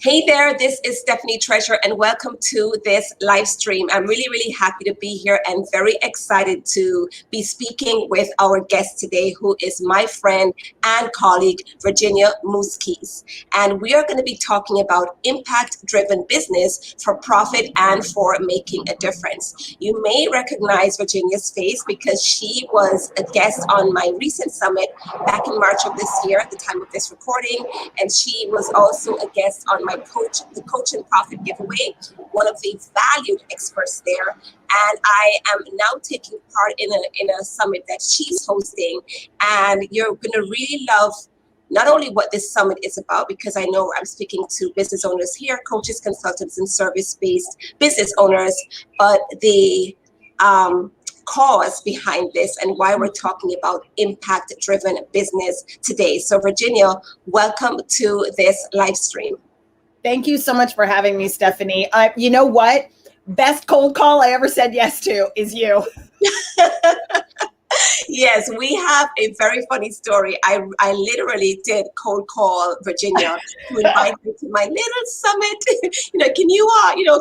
Hey there, this is Stephanie Treasure, and welcome to this live stream. I'm really, really happy to be here and very excited to be speaking with our guest today, who is my friend and colleague, Virginia Muskies. And we are going to be talking about impact-driven business for profit and for making a difference. You may recognize Virginia's face because she was a guest on my recent summit back in March of this year at the time of this recording, and she was also a guest on my the Coach and Profit giveaway, one of the valued experts there. And I am now taking part in a summit that she's hosting. And you're going to really love not only what this summit is about, because I know I'm speaking to business owners here, coaches, consultants, and service-based business owners, but the cause behind this and why we're talking about impact-driven business today. So Virginia, welcome to this live stream. Thank you so much for having me, Stephanie. You know what? Best cold call I ever said yes to is you. Yes, we have a very funny story. I literally did cold call Virginia to invite her to my little summit. Can you,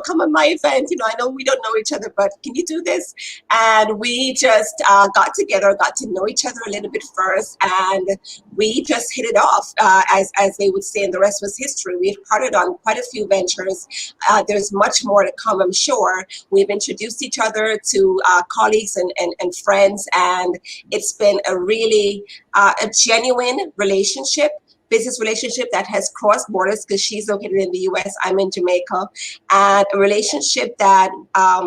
come on my event? I know we don't know each other, but can you do this? And we just got together, got to know each other a little bit first, and we just hit it off, as they would say, and the rest was history. We've partnered on quite a few ventures. There's much more to come, I'm sure. We've introduced each other to colleagues and friends, and it's been a really a genuine business relationship that has crossed borders because she's located in the US, I'm in Jamaica, and a relationship that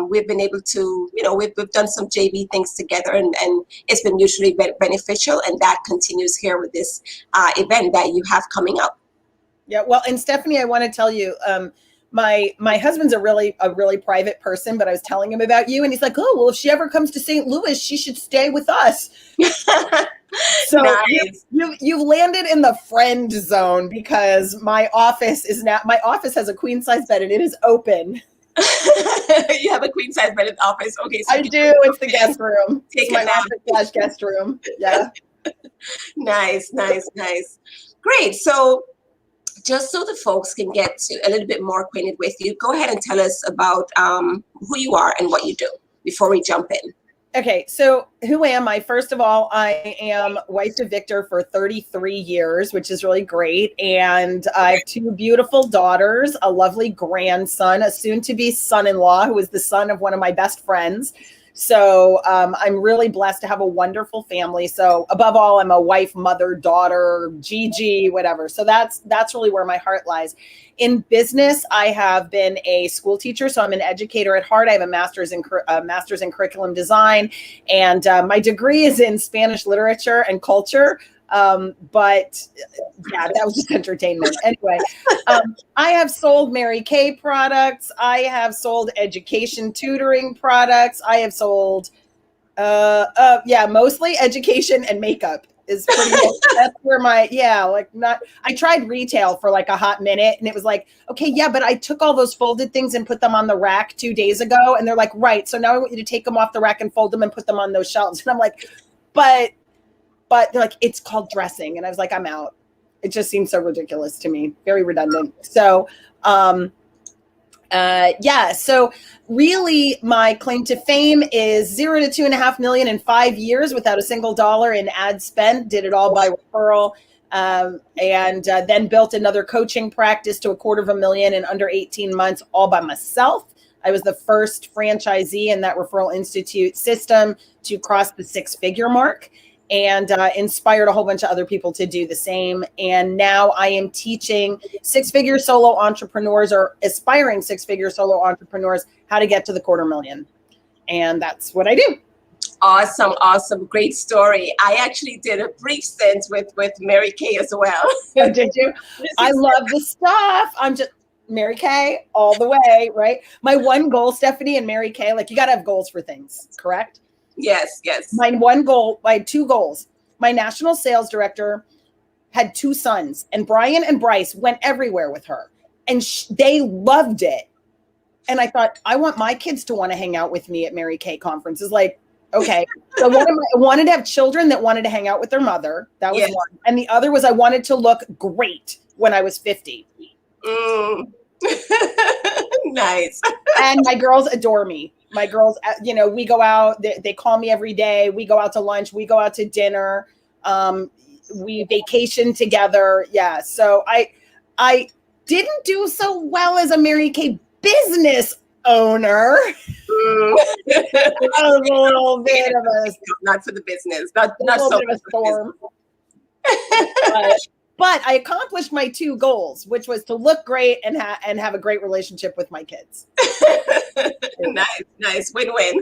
we've been able to, we've done some JV things together, and it's been mutually beneficial, and that continues here with this event that you have coming up. Yeah, well, and Stephanie, I want to tell you, my husband's a really private person, but I was telling him about you, and he's like, oh, well, if she ever comes to St. Louis, she should stay with us. So nice. You've landed in the friend zone, because my office has a queen size bed and it is open. You have a queen size bed in the office. Okay, so I do. It's the guest room. Take my office / guest room. Yeah. Nice. Great. So just so the folks can get a little bit more acquainted with you, go ahead and tell us about who you are and what you do before we jump in. Okay, so who am I? First of all, I am wife to Victor for 33 years, which is really great. And I have 2 beautiful daughters, a lovely grandson, a soon-to-be son-in-law, who is the son of one of my best friends. So I'm really blessed to have a wonderful family. So above all, I'm a wife, mother, daughter, Gigi, whatever. So that's really where my heart lies. In business, I have been a school teacher, so I'm an educator at heart. I have a master's in curriculum design, and my degree is in Spanish literature and culture. But yeah, that was just entertainment. Anyway, I have sold Mary Kay products. I have sold education tutoring products. I have sold, mostly education and makeup is pretty much, that's where I tried retail for like a hot minute, and it was like, okay, yeah, but I took all those folded things and put them on the rack 2 days ago. And they're like, right. So now I want you to take them off the rack and fold them and put them on those shelves. And I'm like, but they're like, it's called dressing. And I was like, I'm out. It just seems so ridiculous to me. Very redundant. So, so really my claim to fame is 0 to 2.5 million in 5 years without a single dollar in ad spend. Did it all by referral. And then built another coaching practice to $250,000 in under 18 months, all by myself. I was the first franchisee in that Referral Institute system to cross the 6-figure mark, and inspired a whole bunch of other people to do the same. And now I am teaching 6-figure solo entrepreneurs or aspiring 6-figure solo entrepreneurs how to get to the $250,000. And that's what I do. Awesome. Great story. I actually did a brief stint with Mary Kay as well. Oh, did you? I love the stuff. I'm just Mary Kay all the way, right? My one goal, Stephanie, and Mary Kay, like, you got to have goals for things, correct? Yes. I had 2 goals. My national sales director had 2 sons, and Brian and Bryce went everywhere with her, and they loved it. And I thought, I want my kids to want to hang out with me at Mary Kay conferences. Like, okay. So I wanted to have children that wanted to hang out with their mother. That was one. And the other was I wanted to look great when I was 50. Mm. Nice. And my girls adore me. My girls, we go out, they call me every day. We go out to lunch, we go out to dinner. We vacation together. Yeah. So I didn't do so well as a Mary Kay business owner. Mm. I was a little bit of a Not for the business. Not little so bit of a storm. business. But I accomplished my two goals, which was to look great and have a great relationship with my kids. Nice. Win-win.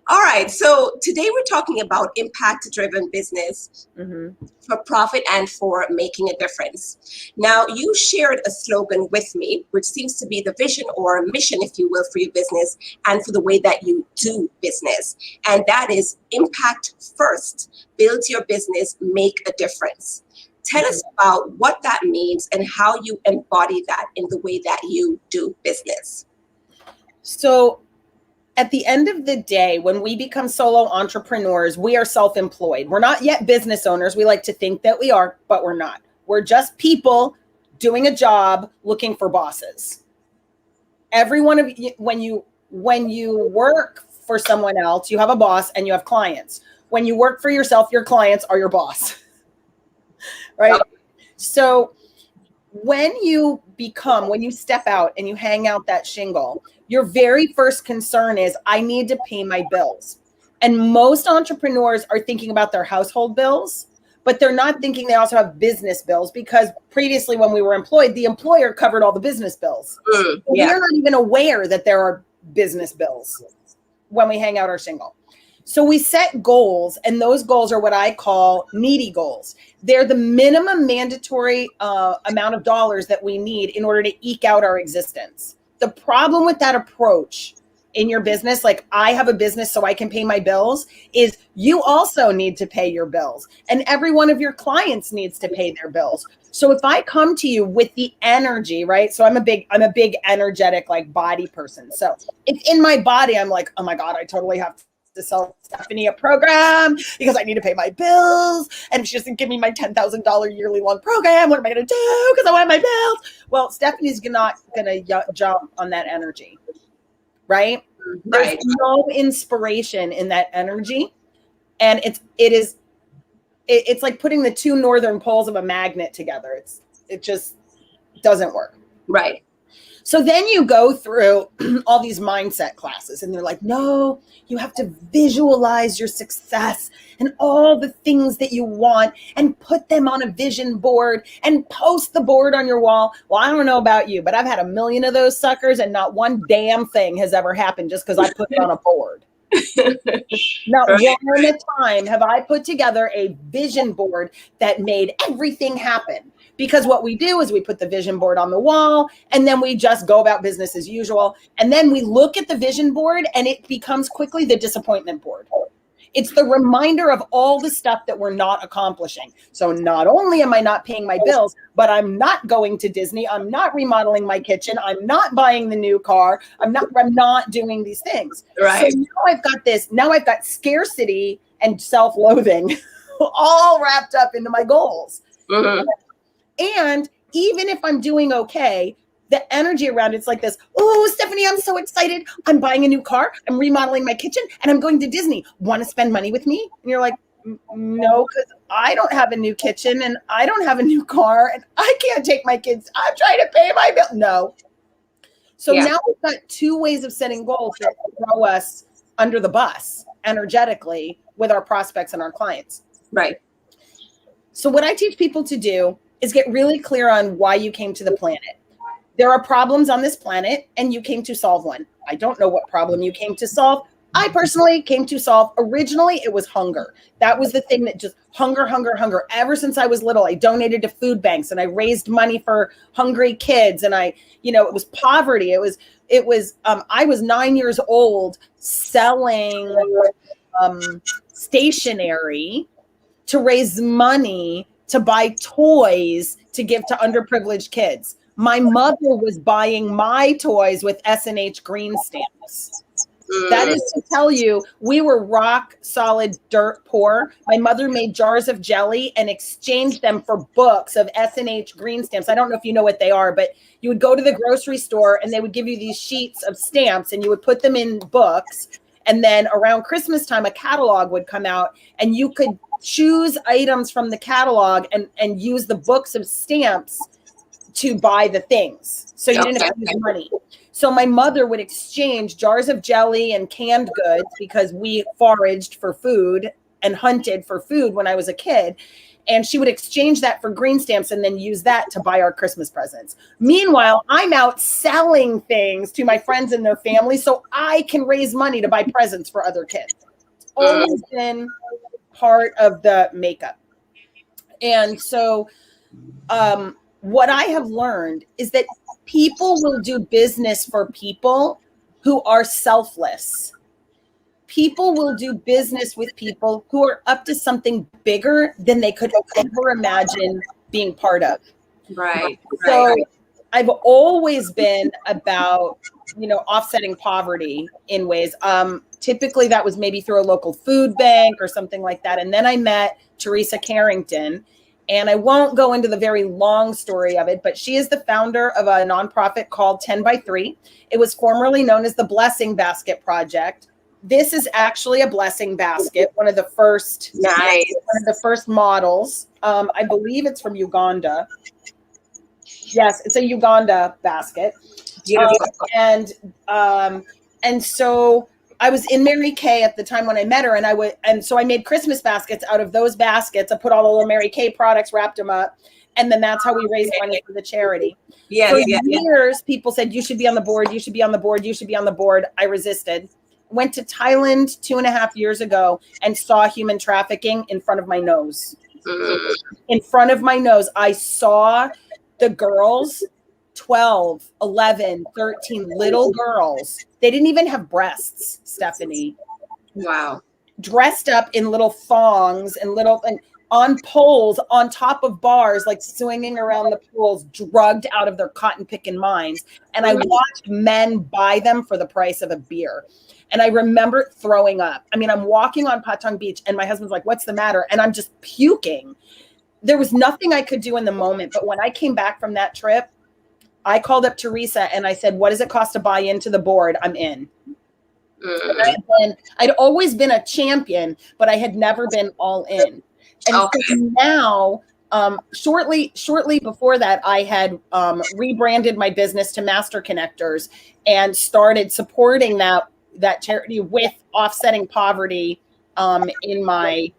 All right. So today we're talking about impact-driven business for profit and for making a difference. Now, you shared a slogan with me, which seems to be the vision or mission, if you will, for your business and for the way that you do business. And that is impact first. Build your business, make a difference. Tell us about what that means and how you embody that in the way that you do business. So at the end of the day, when we become solo entrepreneurs, we are self-employed. We're not yet business owners. We like to think that we are, but we're not. We're just people doing a job looking for bosses. Every one of you, when you work for someone else, you have a boss and you have clients. When you work for yourself, your clients are your boss. Right? So when you step out and you hang out that shingle, your very first concern is, I need to pay my bills. And most entrepreneurs are thinking about their household bills, but they're not thinking they also have business bills, because previously when we were employed, the employer covered all the business bills. So we're not even aware that there are business bills when we hang out our shingle. So we set goals, and those goals are what I call needy goals. They're the minimum mandatory amount of dollars that we need in order to eke out our existence. The problem with that approach in your business, like I have a business so I can pay my bills, is you also need to pay your bills, and every one of your clients needs to pay their bills. So if I come to you with the energy, right? So I'm a big energetic, like, body person. So if in my body, I'm like, oh my God, I totally have to sell Stephanie a program because I need to pay my bills, and she doesn't give me my $10,000 yearly long program. What am I going to do? Because I want my bills. Well, Stephanie's not going to jump on that energy, right? There's no inspiration in that energy, and it's like putting the two northern poles of a magnet together. It just doesn't work. Right. So then you go through all these mindset classes, and they're like, no, you have to visualize your success and all the things that you want and put them on a vision board and post the board on your wall. Well, I don't know about you, but I've had a million of those suckers, and not one damn thing has ever happened just because I put it on a board. Not one at a time have I put together a vision board that made everything happen. Because what we do is we put the vision board on the wall, and then we just go about business as usual. And then we look at the vision board, and it becomes quickly the disappointment board. It's the reminder of all the stuff that we're not accomplishing. So not only am I not paying my bills, but I'm not going to Disney. I'm not remodeling my kitchen. I'm not buying the new car. I'm not doing these things. Right. So now I've got scarcity and self-loathing all wrapped up into my goals. And even if I'm doing okay, the energy around it's like this. Oh, Stephanie, I'm so excited. I'm buying a new car. I'm remodeling my kitchen, and I'm going to Disney. Want to spend money with me? And you're like, no, because I don't have a new kitchen, and I don't have a new car, and I can't take my kids. I'm trying to pay my bill. No. So now we've got two ways of setting goals that throw us under the bus energetically with our prospects and our clients. Right. So what I teach people to do is get really clear on why you came to the planet. There are problems on this planet, and you came to solve one. I don't know what problem you came to solve. I personally came to solve, originally, it was hunger. That was the thing that just hunger. Ever since I was little, I donated to food banks, and I raised money for hungry kids. And it was poverty. I was 9 years old selling stationery to raise money to buy toys to give to underprivileged kids. My mother was buying my toys with S&H green stamps. That is to tell you, we were rock solid dirt poor. My mother made jars of jelly and exchanged them for books of S&H green stamps. I don't know if you know what they are, but you would go to the grocery store and they would give you these sheets of stamps and you would put them in books. And then around Christmas time, a catalog would come out and you could choose items from the catalog and use the books of stamps to buy the things. So you didn't have to use money. So my mother would exchange jars of jelly and canned goods because we foraged for food and hunted for food when I was a kid. And she would exchange that for green stamps and then use that to buy our Christmas presents. Meanwhile, I'm out selling things to my friends and their families so I can raise money to buy presents for other kids. It's always been part of the makeup. And so what I have learned is that people will do business for people who are selfless. People will do business with people who are up to something bigger than they could ever imagine being part of. Right. So I've always been about, offsetting poverty in ways. Typically that was maybe through a local food bank or something like that. And then I met Teresa Carrington. And I won't go into the very long story of it, but she is the founder of a nonprofit called 10 by 3. It was formerly known as the Blessing Basket Project. This is actually a blessing basket, one of the first, models. I believe it's from Uganda. Yes, it's a Uganda basket. And so I was in Mary Kay at the time when I met her, and so I made Christmas baskets out of those baskets. I put all the little Mary Kay products, wrapped them up, and then that's how we raised money for the charity. For years, people said, you should be on the board, you should be on the board, you should be on the board. I resisted. Went to Thailand 2.5 years ago and saw human trafficking in front of my nose. In front of my nose, I saw the girls, 12, 11, 13 little girls. They didn't even have breasts, Stephanie. Wow. Dressed up in little thongs and on poles on top of bars, like swinging around the pools, drugged out of their cotton picking minds. And I watched men buy them for the price of a beer. And I remember throwing up. I mean, I'm walking on Patong Beach and my husband's like, what's the matter? And I'm just puking. There was nothing I could do in the moment. But when I came back from that trip, I called up Teresa and I said, what does it cost to buy into the board? I'm in. I'd always been a champion, but I had never been all in. And so now, shortly before that, I had rebranded my business to Master Connectors and started supporting that charity with offsetting poverty in my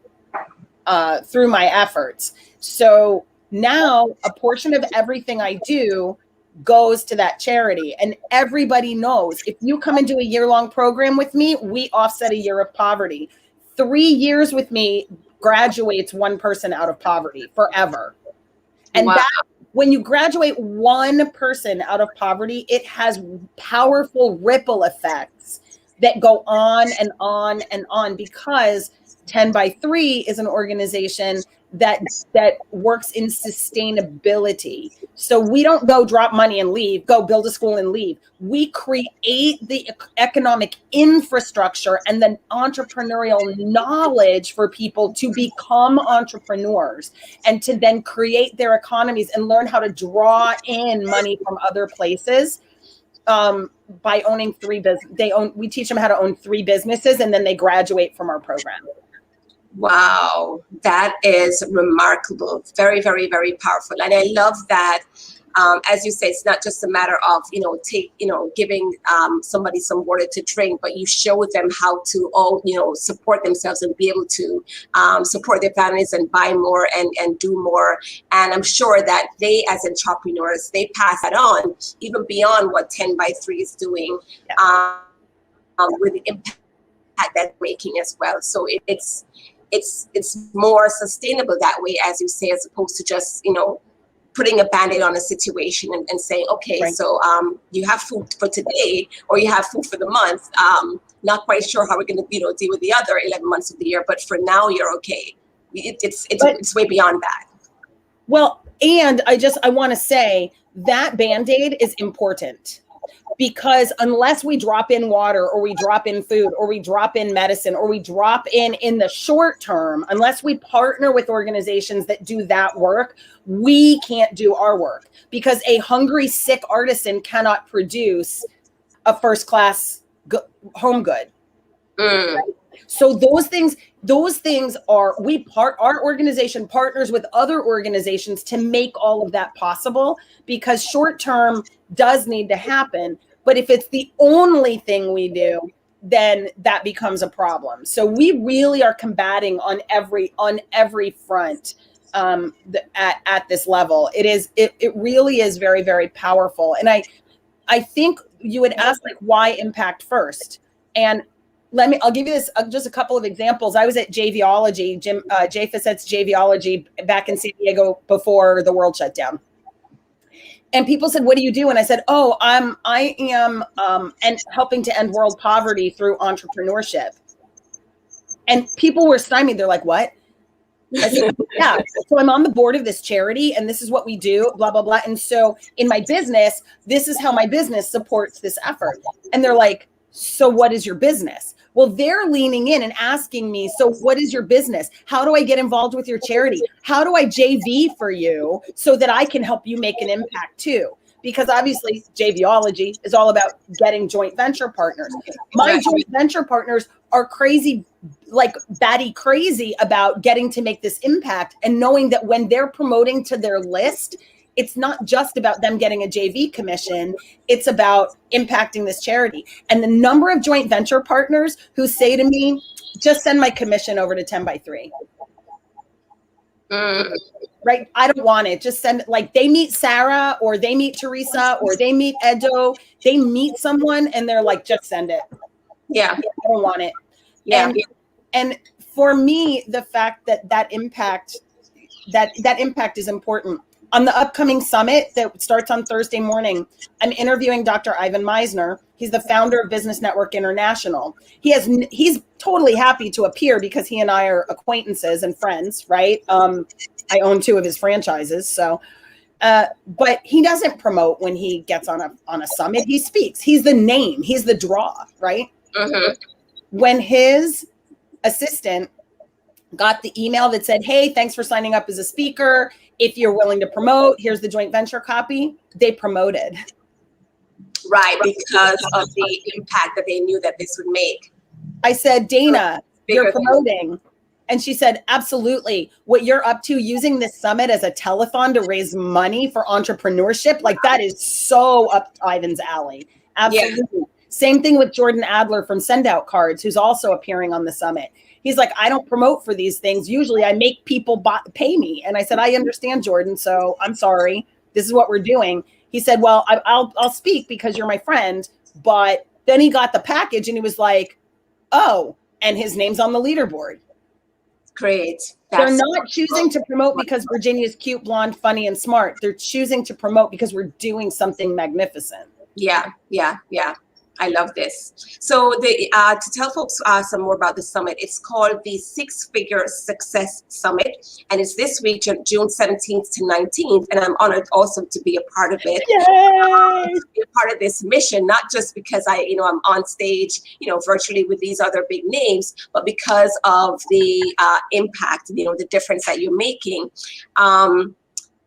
through my efforts. So now a portion of everything I do goes to that charity. And everybody knows if you come and do a year-long program with me, we offset a year of poverty. 3 years with me graduates one person out of poverty forever. And that, when you graduate one person out of poverty, it has powerful ripple effects that go on and on and on, because 10 by 3 is an organization that works in sustainability. So we don't go drop money and leave, go build a school and leave. We create the economic infrastructure and the entrepreneurial knowledge for people to become entrepreneurs and to then create their economies and learn how to draw in money from other places. By owning we teach them how to own 3 businesses, and then they graduate from our program. Wow, that is remarkable. Very, very, very powerful. And I love that, as you say, it's not just a matter of, giving somebody some water to drink, but you show them how to support themselves and be able to support their families and buy more and do more. And I'm sure that they, as entrepreneurs, they pass that on even beyond what 10 by 3 is doing, with the impact that they're making as well. So it's more sustainable that way, as you say, as opposed to just, putting a Band-Aid on a situation and saying, okay, right. So you have food for today or you have food for the month. Not quite sure how we're going to, deal with the other 11 months of the year, but for now you're okay. It's way beyond that. Well, and I want to say that Band-Aid is important. because unless we drop in water or we drop in food or we drop in medicine or we drop in the short term, unless we partner with organizations that do that work, we can't do our work, because a hungry, sick artisan cannot produce a first class home good. Mm. So those things are, our organization partners with other organizations to make all of that possible, because short term does need to happen. But if it's the only thing we do, then that becomes a problem. So we really are combating on every front at this level. It really is very, very powerful. And I think you would ask, like, why impact first? And I'll give you this, just a couple of examples. I was at Javiology, Jay Facette's Javiology back in San Diego before the world shut down. And people said, what do you do? And I said, I am and helping to end world poverty through entrepreneurship. And people were stymied. They're like, what? I said, yeah. So I'm on the board of this charity, and this is what we do, blah, blah, blah. And so in my business, this is how my business supports this effort. And they're like, so what is your business? Well, they're leaning in and asking me, so what is your business? How do I get involved with your charity? How do I JV for you so that I can help you make an impact too? Because obviously Javiology is all about getting joint venture partners. My joint venture partners are crazy, like batty crazy about getting to make this impact, and knowing that when they're promoting to their list, it's not just about them getting a JV commission, it's about impacting this charity. And the number of joint venture partners who say to me, just send my commission over to 10 by 3. Right? I don't want it. Just send it. Like, they meet Sarah, or they meet Teresa, or they meet Edo. They meet someone and they're like, just send it. Yeah. I don't want it. Yeah. And for me, the fact that impact is important. On the upcoming summit that starts on Thursday morning, I'm interviewing Dr. Ivan Meisner. He's the founder of Business Network International. He's totally happy to appear because he and I are acquaintances and friends, right? I own 2 of his franchises, so. But he doesn't promote when he gets on a summit. He speaks. He's the name. He's the draw, right? Mm-hmm. When his assistant got the email that said, hey, thanks for signing up as a speaker. If you're willing to promote, here's the joint venture copy. They promoted. Right, because of the impact that they knew that this would make. I said, Dana, you're promoting. And she said, absolutely. What you're up to, using this summit as a telethon to raise money for entrepreneurship, like, that is so up Ivan's alley. Absolutely. Yeah. Same thing with Jordan Adler from Send Out Cards, who's also appearing on the summit. He's like, I don't promote for these things. Usually I make people pay me. And I said, I understand, Jordan. So I'm sorry. This is what we're doing. He said, well, I'll speak because you're my friend. But then he got the package and he was like, oh, and his name's on the leaderboard. Great. They're not choosing to promote because Virginia's cute, blonde, funny, and smart. They're choosing to promote because we're doing something magnificent. Yeah. I love this. So to tell folks some more about the summit, it's called the 6-Figure Success Summit, and it's this week, June 17th to 19th, and I'm honored also to be a part of it. Yay! To be a part of this mission, not just because I'm on stage, virtually with these other big names, but because of the impact, the difference that you're making.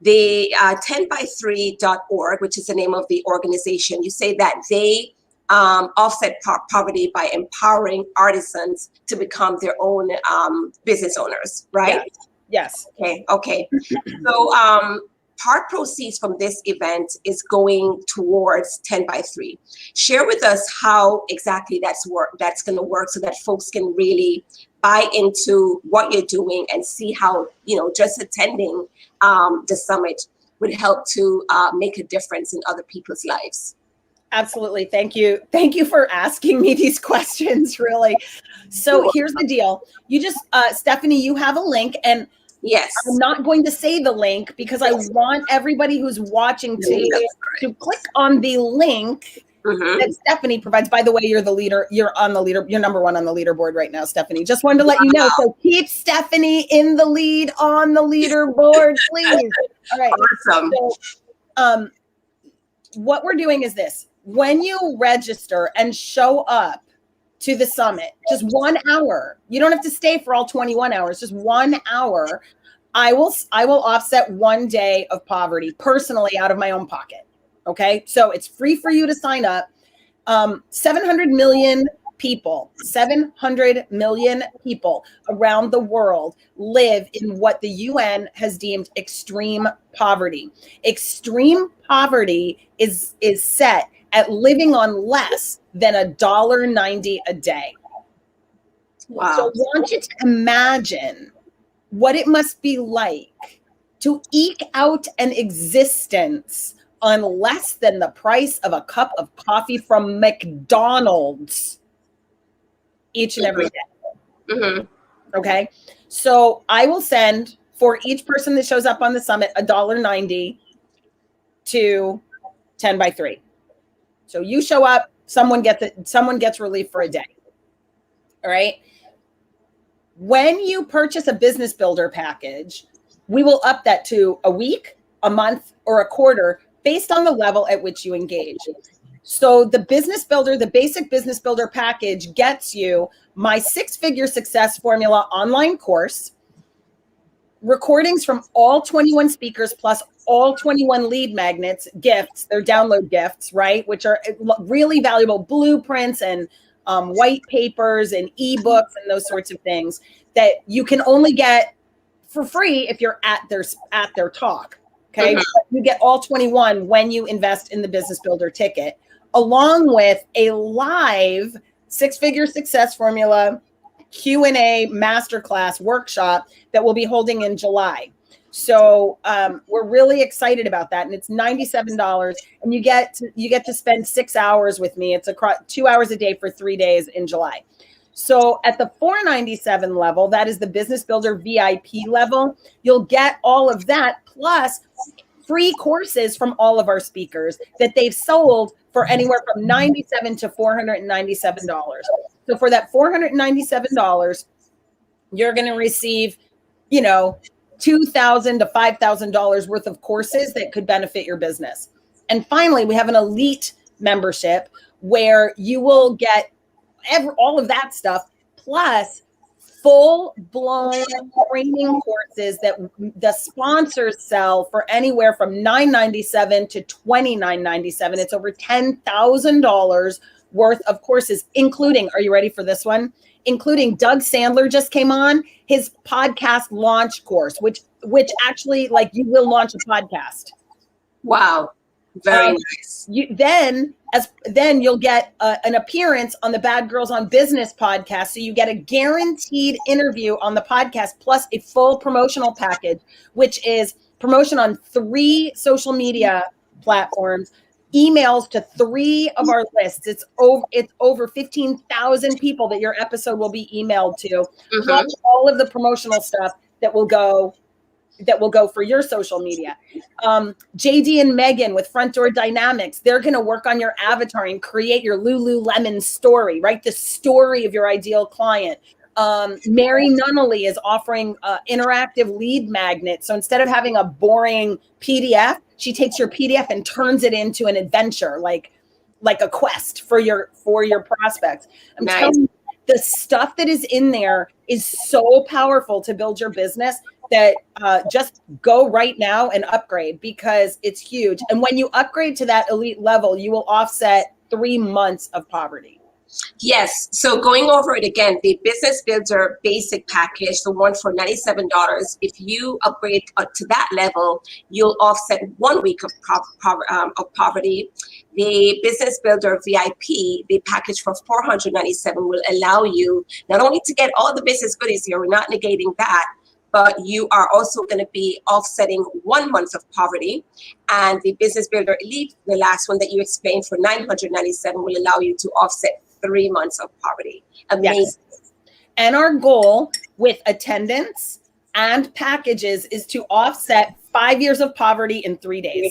The 10by3.org, which is the name of the organization, you say that they offset poverty by empowering artisans to become their own business owners, right? Yes. Okay. So part proceeds from this event is going towards 10 by 3. Share with us how exactly that's going to work so that folks can really buy into what you're doing and see how, just attending the summit would help to make a difference in other people's lives. Absolutely. Thank you. Thank you for asking me these questions, really. So here's the deal. You just, Stephanie, you have a link, and yes, I'm not going to say the link because I want everybody who's watching to click on the link that Stephanie provides. By the way, you're the leader. You're on the leader. You're number 1 on the leaderboard right now, Stephanie. Just wanted to let you know. So keep Stephanie in the lead on the leaderboard, please. All right. Awesome. So, what we're doing is this. when you register and show up to the summit, just 1 hour, you don't have to stay for all 21 hours, just 1 hour, I will offset 1 day of poverty personally out of my own pocket. Okay. So it's free for you to sign up. 700 million people, 700 million people around the world live in what the UN has deemed extreme poverty. Extreme poverty is set at living on less than $1.90 a day. Wow. So I want you to imagine what it must be like to eke out an existence on less than the price of a cup of coffee from McDonald's each and every day. Mm-hmm. Okay. So I will send for each person that shows up on the summit $1.90 to 10 by 3. So you show up, someone gets relief for a day. All right. When you purchase a business builder package, we will up that to a week, a month, or a quarter based on the level at which you engage. So the business builder, the basic business builder package gets you my 6-figure success formula online course, recordings from all 21 speakers plus all 21 lead magnets, gifts, they're download gifts, right? Which are really valuable blueprints and white papers and ebooks and those sorts of things that you can only get for free if you're at their talk. Okay. Mm-hmm. You get all 21 when you invest in the business builder ticket, along with a live 6-figure success formula Q&A masterclass workshop that we'll be holding in July. So we're really excited about that. And it's $97. And you get to spend 6 hours with me. It's 2 hours a day for 3 days in July. So at the $497 level, that is the business builder VIP level, you'll get all of that plus free courses from all of our speakers that they've sold for anywhere from $97 to $497. So for that $497, you're going to receive, $2,000 to $5,000 worth of courses that could benefit your business. And finally, we have an elite membership where you will get all of that stuff plus full-blown training courses that the sponsors sell for anywhere from $997 to $29.97. It's over $10,000 worth of courses, including, are you ready for this one? Including Doug Sandler just came on, his podcast launch course, which actually, like, you will launch a podcast. Wow. Very nice. Then you'll get an appearance on the Bad Girls on Business podcast. So you get a guaranteed interview on the podcast plus a full promotional package, which is promotion on 3 social media platforms, emails to 3 of our lists. It's over 15,000 people that your episode will be emailed to, mm-hmm. plus all of the promotional stuff that will go for your social media. JD and Megan with Front Door Dynamics, they're going to work on your avatar and create your Lululemon story, right? The story of your ideal client. Mary Nunnally is offering interactive lead magnets. So instead of having a boring PDF, she takes your PDF and turns it into an adventure, like a quest for your prospects. I'm nice. telling you, the stuff that is in there is so powerful to build your business that just go right now and upgrade because it's huge. And when you upgrade to that elite level, you will offset 3 months of poverty. Yes. So going over it again, the Business Builder basic package, the one for $97, if you upgrade to that level, you'll offset 1 week of poverty. The Business Builder VIP, the package for $497 will allow you not only to get all the business goodies here, we're not negating that, but you are also going to be offsetting 1 month of poverty. And the Business Builder Elite, the last one that you explained for $997, will allow you to offset 3 months of poverty. Amazing. Yes. And our goal with attendance and packages is to offset 5 years of poverty in 3 days.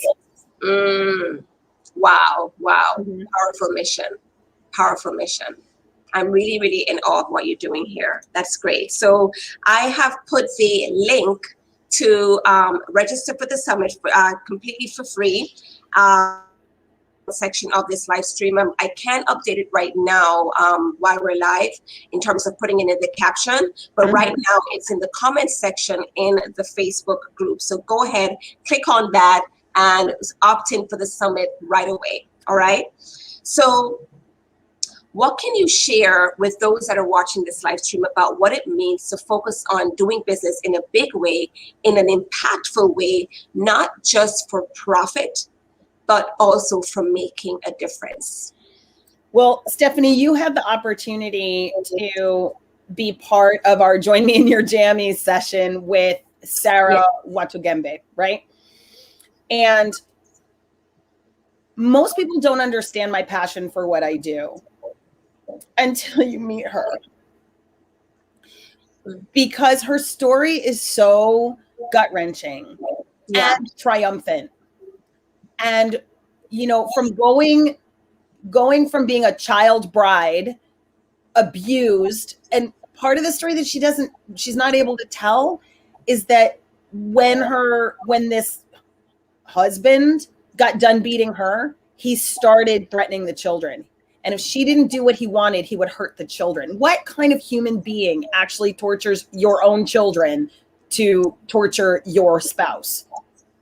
Wow. Mm-hmm. Powerful mission. I'm really, really in awe of what you're doing here. That's great. So I have put the link to register for the summit completely for free. section of this live stream. I can't update it right now while we're live in terms of putting it in the caption, but right now it's in the comment section in the Facebook group. So go ahead, click on that and opt in for the summit right away. All right. So what can you share with those that are watching this live stream about what it means to focus on doing business in a big way, in an impactful way, not just for profit, but also for making a difference? Well, Stephanie, you had the opportunity to be part of our Join Me in Your Jammies session with Sarah Watugembe, right? And most people don't understand my passion for what I do until you meet her, because her story is so gut-wrenching and triumphant. And, you know, from going from being a child bride, abused, and part of the story that she's not able to tell is that when this husband got done beating her, he started threatening the children. And if she didn't do what he wanted, he would hurt the children. What kind of human being actually tortures your own children to torture your spouse?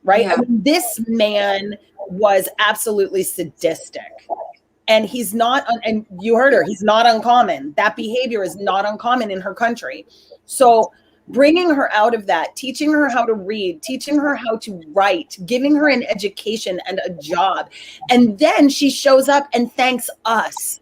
Right? Yeah. I mean, this man was absolutely sadistic. And he's not, and you heard her, he's not uncommon. That behavior is not uncommon in her country. So bringing her out of that, teaching her how to read, teaching her how to write, giving her an education and a job. And then she shows up and thanks us.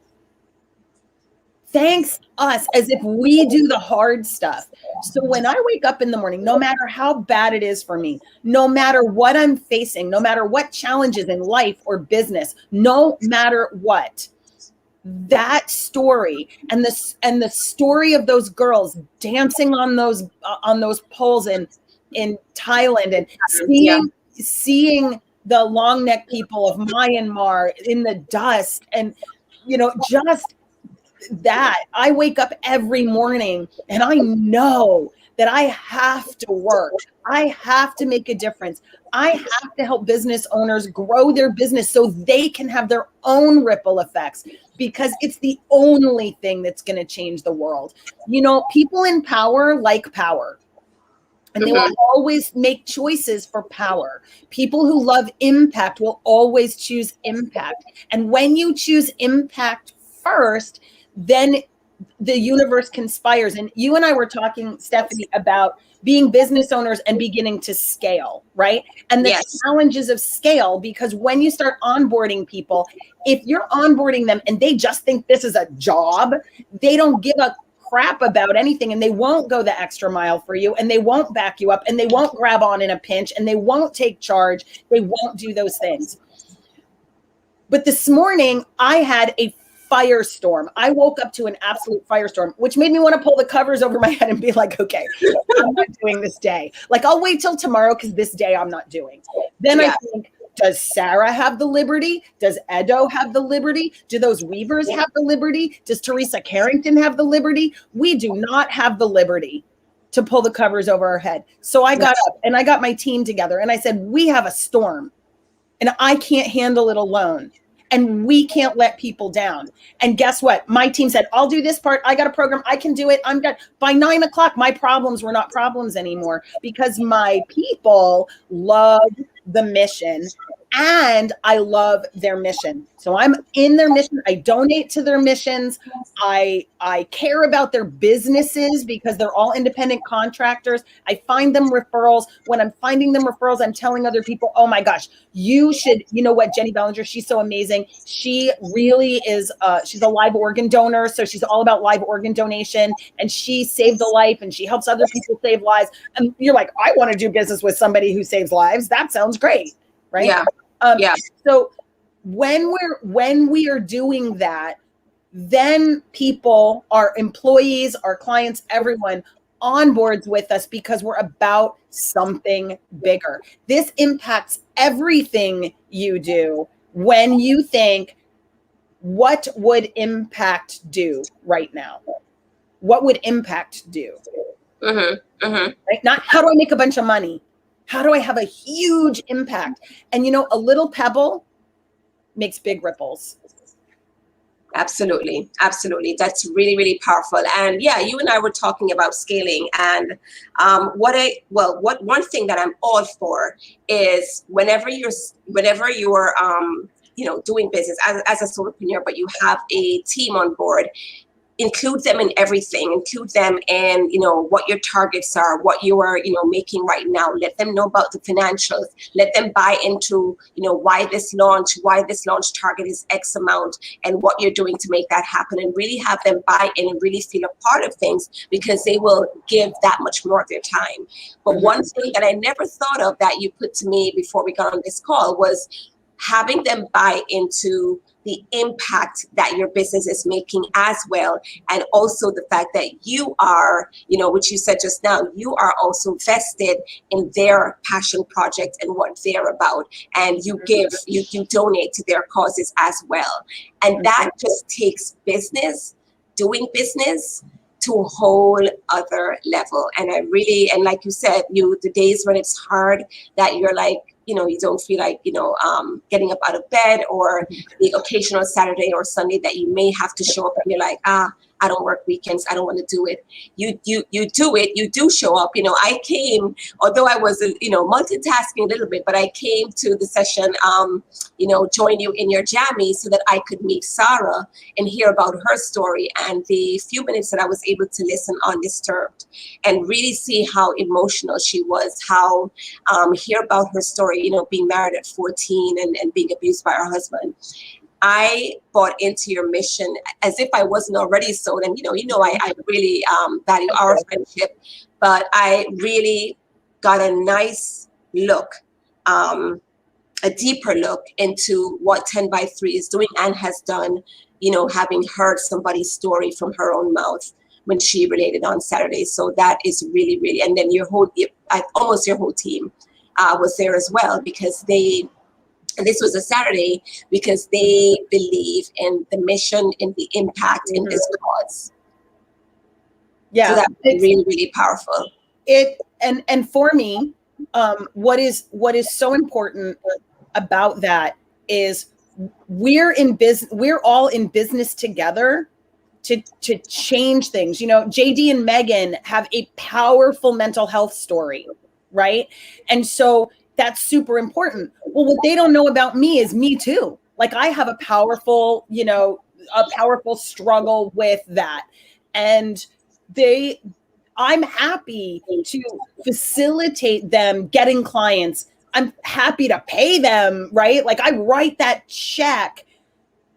Thanks us as if we do the hard stuff. So when I wake up in the morning, no matter how bad it is for me, no matter what I'm facing, no matter what challenges in life or business, no matter what, that story and the story of those girls dancing on those poles in Thailand and seeing the long neck people of Myanmar in the dust, and you know, just that, I wake up every morning and I know that I have to work. I have to make a difference. I have to help business owners grow their business so they can have their own ripple effects, because it's the only thing that's going to change the world. You know, people in power like power. And they will always make choices for power. People who love impact will always choose impact. And when you choose impact first, then the universe conspires. And you and I were talking, Stephanie, about being business owners and beginning to scale, right? And the challenges of scale, because when you start onboarding people, if you're onboarding them and they just think this is a job, they don't give a crap about anything, and they won't go the extra mile for you, and they won't back you up, and they won't grab on in a pinch, and they won't take charge. They won't do those things. But this morning I had a firestorm. I woke up to an absolute firestorm, which made me want to pull the covers over my head and be like, okay, I'm not doing this day. Like, I'll wait till tomorrow because this day I'm not doing. Then I think, does Sarah have the liberty? Does Edo have the liberty? Do those weavers have the liberty? Does Teresa Carrington have the liberty? We do not have the liberty to pull the covers over our head. So I got up and I got my team together and I said, we have a storm and I can't handle it alone. And we can't let people down. And guess what? My team said, I'll do this part. I got a program. I can do it. I'm done. By 9 o'clock, my problems were not problems anymore, because my people love the mission and I love their mission. So I'm in their mission. I donate to their missions. I care about their businesses because they're all independent contractors. I find them referrals. When I'm finding them referrals, I'm telling other people, oh my gosh, you should, you know what, Jenny Bellinger, she's so amazing. She really is, she's a live organ donor. So she's all about live organ donation, and she saved a life and she helps other people save lives. And you're like, I want to do business with somebody who saves lives. That sounds great. Right? Yeah. So when we are doing that, then people, our employees, our clients, everyone onboards with us because we're about something bigger. This impacts everything you do when you think, what would impact do right now? What would impact do? Right? Not how do I make a bunch of money? How do I have a huge impact? And you know, a little pebble makes big ripples. Absolutely. Absolutely. That's really, really powerful. And yeah, you and I were talking about scaling, and what one thing that I'm all for is whenever you're doing business as a solopreneur, but you have a team on board, include them in everything, include them in, what your targets are, what you are, making right now. Let them know about the financials. Let them buy into, why this launch target is X amount and what you're doing to make that happen, and really have them buy in and really feel a part of things, because they will give that much more of their time. But one thing that I never thought of that you put to me before we got on this call was having them buy into the impact that your business is making as well. And also the fact that you are, which you said just now, you are also vested in their passion project and what they're about. And you donate to their causes as well. And that just takes doing business to a whole other level. And like you said, the days when it's hard, that you're like, you don't feel like, getting up out of bed, or the occasional Saturday or Sunday that you may have to show up and you're like, I don't work weekends, I don't want to do it. You do it, you do show up. I came, although I was, multitasking a little bit, but I came to the session, join you in your jammy so that I could meet Sarah and hear about her story, and the few minutes that I was able to listen undisturbed and really see how emotional she was, how hear about her story, being married at 14 and being abused by her husband. I bought into your mission as if I wasn't already sold. And, I really value our friendship, but I really got a nice look, a deeper look into what 10 by 3 is doing and has done, having heard somebody's story from her own mouth when she related on Saturday. So that is really, really, and then almost your whole team was there as well, because and this was a Saturday, because they believe in the mission, in the impact, in this cause. Yeah. So that's really, really powerful. And for me, what is so important about that is we're all in business together to change things. JD and Megan have a powerful mental health story, right? And so that's super important. Well, what they don't know about me is me too. Like, I have a powerful struggle with that. And I'm happy to facilitate them getting clients. I'm happy to pay them, right? Like, I write that check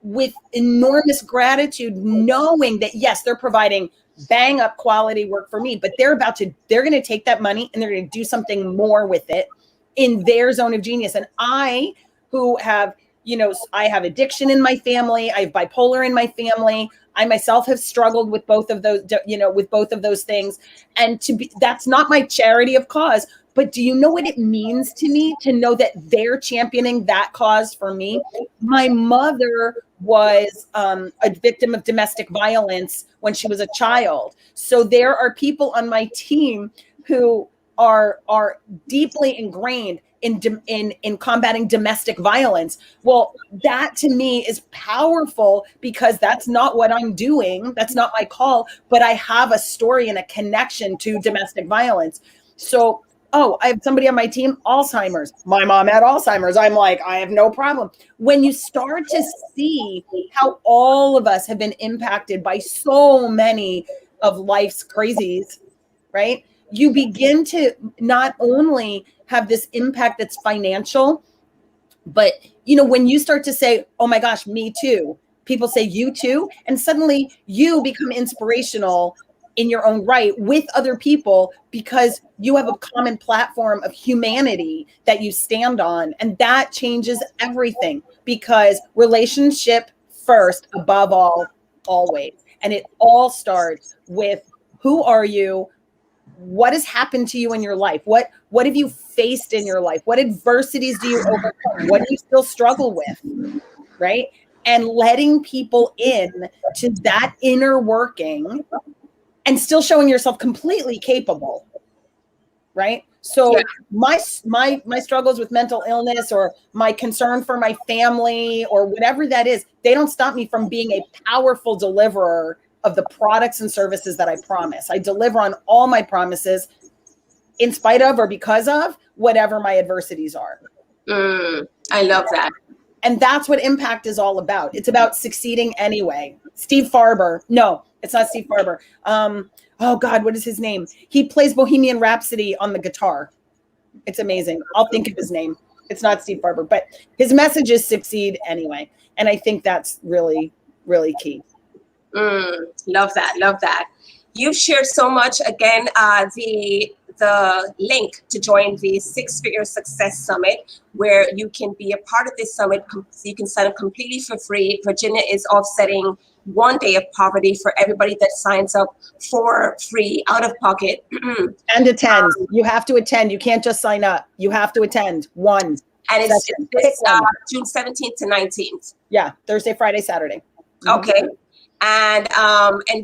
with enormous gratitude, knowing that, yes, they're providing bang up quality work for me, but they're going to take that money and they're going to do something more with it in their zone of genius. And I have addiction in my family. I have bipolar in my family. I myself have struggled with both of those things. And that's not my charity of cause, but do you know what it means to me to know that they're championing that cause for me? My mother was a victim of domestic violence when she was a child. So there are people on my team who are deeply ingrained in combating domestic violence. Well, that to me is powerful, because that's not what I'm doing. That's not my call, but I have a story and a connection to domestic violence. So, I have somebody on my team, Alzheimer's. My mom had Alzheimer's. I'm like, I have no problem. When you start to see how all of us have been impacted by so many of life's crazies, right? You begin to not only have this impact that's financial, but, when you start to say, oh my gosh, me too, people say you too, and suddenly you become inspirational in your own right with other people, because you have a common platform of humanity that you stand on. And that changes everything, because relationship first, above all, always. And it all starts with, who are you? What has happened to you in your life? What have you faced in your life? What adversities do you overcome? What do you still struggle with? Right? And letting people in to that inner working, and still showing yourself completely capable. Right? So my struggles with mental illness or my concern for my family or whatever that is, they don't stop me from being a powerful deliverer of the products and services that I promise. I deliver on all my promises in spite of or because of whatever my adversities are. I love that. And that's what impact is all about. It's about succeeding anyway. Steve Farber. No, it's not Steve Farber. Oh God, what is his name? He plays Bohemian Rhapsody on the guitar. It's amazing. I'll think of his name. It's not Steve Farber, but his message is succeed anyway. And I think that's really, really key. Love that. Love that. You've shared so much. Again, the link to join the Six Figure Success Summit, where you can be a part of this summit. You can sign up completely for free. Virginia is offsetting 1 day of poverty for everybody that signs up for free, out of pocket. And attend. You have to attend. You can't just sign up. You have to attend one. And it's June 17th to 19th. Yeah, Thursday, Friday, Saturday. Okay. And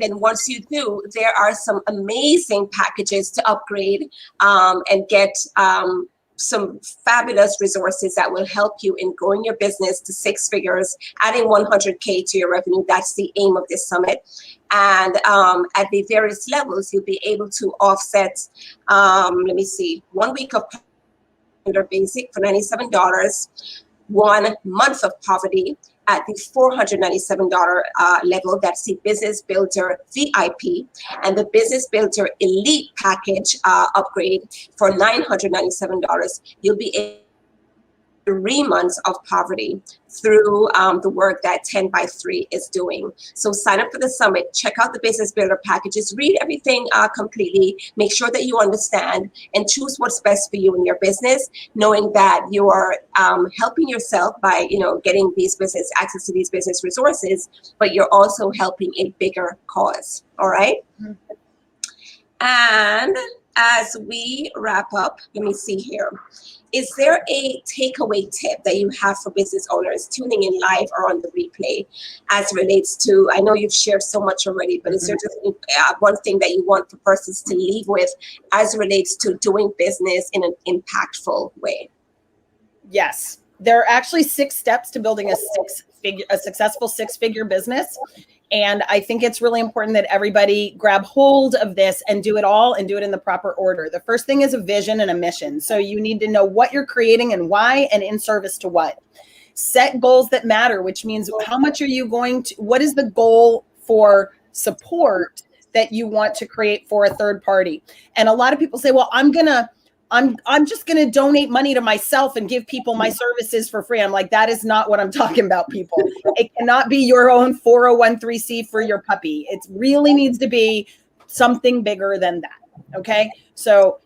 then once you do, there are some amazing packages to upgrade and get some fabulous resources that will help you in growing your business to six figures, adding 100K to your revenue. That's the aim of this summit. And at the various levels, you'll be able to offset, 1 week of basic for $97, 1 month of poverty at the $497 level. That's the Business Builder VIP, and the Business Builder Elite package upgrade for $997. You'll be able 3 months of poverty through the work that 10 by 3 is doing. So sign up for the summit, check out the Business Builder packages, read everything completely, make sure that you understand and choose what's best for you in your business, knowing that you are helping yourself by getting these business access to these business resources, but you're also helping a bigger cause. All right. Mm-hmm. And as we wrap up, let me see here. Is there a takeaway tip that you have for business owners tuning in live or on the replay as it relates to, I know you've shared so much already, but is there just one thing that you want for persons to leave with as it relates to doing business in an impactful way? Yes. There are actually 6 steps to building a successful six-figure business. And I think it's really important that everybody grab hold of this and do it all and do it in the proper order. The first thing is a vision and a mission. So you need to know what you're creating and why and in service to what. Set goals that matter, which means how much are you going to, what is the goal for support that you want to create for a third party? And a lot of people say, well, I'm just going to donate money to myself and give people my services for free. I'm like, that is not what I'm talking about, people. It cannot be your own 401(c) for your puppy. It really needs to be something bigger than that. Okay. So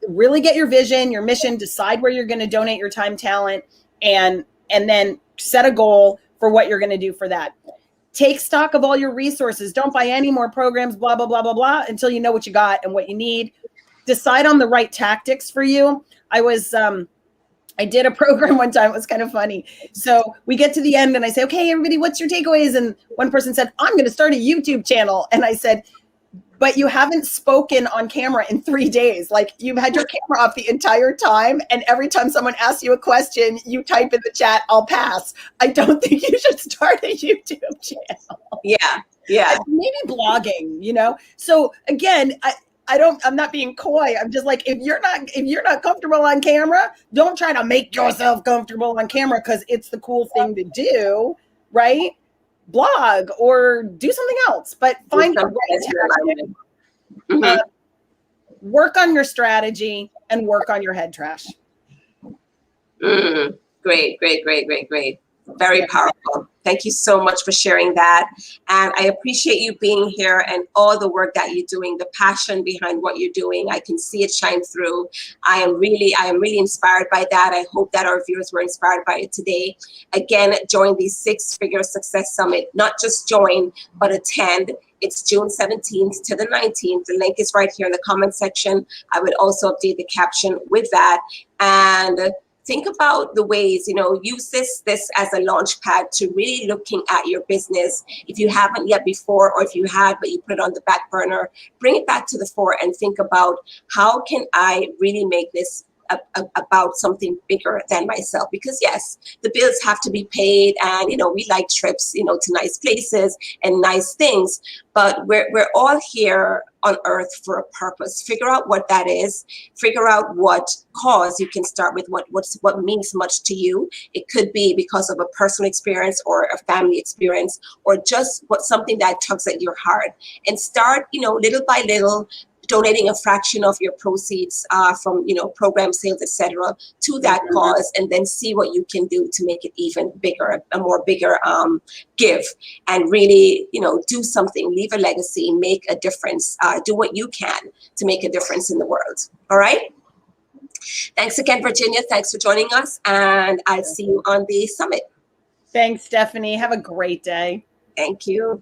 really get your vision, your mission, decide where you're going to donate your time, talent, and then set a goal for what you're going to do for that. Take stock of all your resources. Don't buy any more programs, blah, blah, blah, blah, blah, until you know what you got and what you need. Decide on the right tactics for you. I did a program one time. It was kind of funny. So we get to the end and I say, okay, everybody, what's your takeaways? And one person said, I'm going to start a YouTube channel. And I said, but you haven't spoken on camera in 3 days. Like, you've had your camera off the entire time. And every time someone asks you a question, you type in the chat, I'll pass. I don't think you should start a YouTube channel. Yeah. Maybe blogging, So again, I'm not being coy. I'm just like, if you're not comfortable on camera, don't try to make yourself comfortable on camera because it's the cool thing to do, right? Blog or do something else, but find the right tactic. Mm-hmm. Work on your strategy and work on your head trash. Great. Very powerful. Thank you so much for sharing that. And I appreciate you being here and all the work that you're doing, the passion behind what you're doing. I can see it shine through. I am really inspired by that. I hope that our viewers were inspired by it today. Again, join the Six Figure Success Summit. Not just join, but attend. It's June 17th to the 19th. The link is right here in the comment section. I would also update the caption with that. And think about the ways, use this as a launch pad to really looking at your business. If you haven't yet before, or if you had, but you put it on the back burner, bring it back to the fore and think about, how can I really make this about something bigger than myself? Because yes, the bills have to be paid, and we like trips to nice places and nice things, but we're all here on earth for a purpose. Figure out what that is. Figure out what cause. You can start with what means much to you. It could be because of a personal experience or a family experience, or just something that tugs at your heart, and start little by little, donating a fraction of your proceeds from program sales, etc., to that cause, and then see what you can do to make it even bigger, a more bigger give, and really do something, leave a legacy, make a difference, do what you can to make a difference in the world. All right. Thanks again, Virginia. Thanks for joining us, and I'll see you on the summit. Thanks, Stephanie. Have a great day. Thank you.